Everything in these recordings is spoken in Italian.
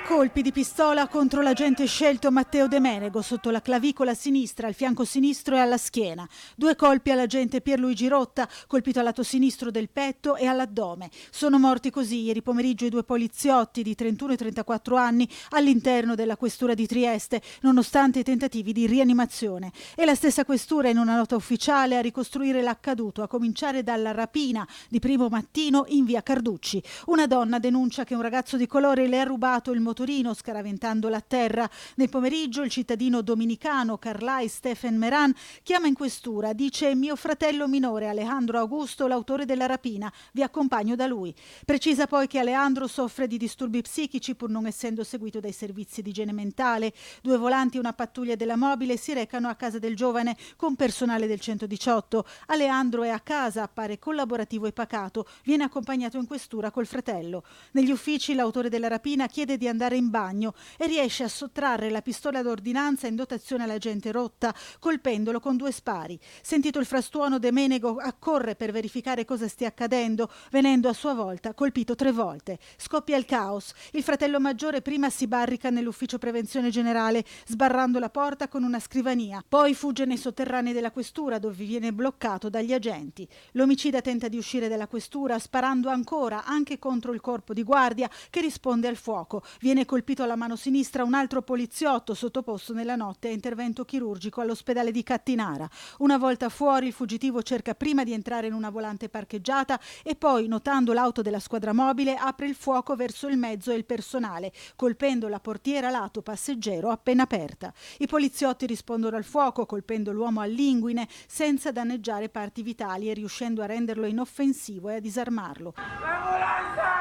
Colpi di pistola contro l'agente scelto Matteo De Menego sotto la clavicola sinistra, al fianco sinistro e alla schiena. 2 colpi all'agente Pierluigi Rotta, colpito al lato sinistro del petto e all'addome. Sono morti così ieri pomeriggio i 2 poliziotti di 31 e 34 anni all'interno della questura di Trieste, nonostante i tentativi di rianimazione. E la stessa questura in una nota ufficiale a ricostruire l'accaduto, a cominciare dalla rapina di primo mattino in via Carducci. Una donna denuncia che un ragazzo di colore le ha rubato il motorino scaraventandolo a terra. Nel pomeriggio il cittadino dominicano Carlai Stephen Meran chiama in questura, dice: mio fratello minore Alejandro Augusto, l'autore della rapina, vi accompagno da lui. Precisa poi che Alejandro soffre di disturbi psichici pur non essendo seguito dai servizi di igiene mentale. 2 volanti e una pattuglia della mobile si recano a casa del giovane con personale del 118. Alejandro è a casa, appare collaborativo e pacato, viene accompagnato in questura col fratello. Negli uffici l'autore della rapina chiede di andare in bagno e riesce a sottrarre la pistola d'ordinanza in dotazione all'agente Rotta, colpendolo con 2 spari. Sentito il frastuono, De Menego accorre per verificare cosa stia accadendo, venendo a sua volta colpito 3 volte. Scoppia il caos. Il fratello maggiore prima si barrica nell'ufficio prevenzione generale, sbarrando la porta con una scrivania. Poi fugge nei sotterranei della questura, dove viene bloccato dagli agenti. L'omicida tenta di uscire dalla questura sparando ancora anche contro il corpo di guardia che risponde al fuoco. Viene colpito alla mano sinistra un altro poliziotto sottoposto nella notte a intervento chirurgico all'ospedale di Cattinara. Una volta fuori il fuggitivo cerca prima di entrare in una volante parcheggiata e poi, notando l'auto della squadra mobile, apre il fuoco verso il mezzo e il personale, colpendo la portiera lato passeggero appena aperta. I poliziotti rispondono al fuoco colpendo l'uomo all'inguine senza danneggiare parti vitali e riuscendo a renderlo inoffensivo e a disarmarlo. L'ambulanza!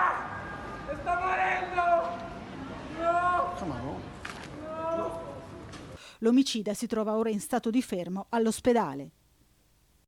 Sta morendo! L'omicida si trova ora in stato di fermo all'ospedale.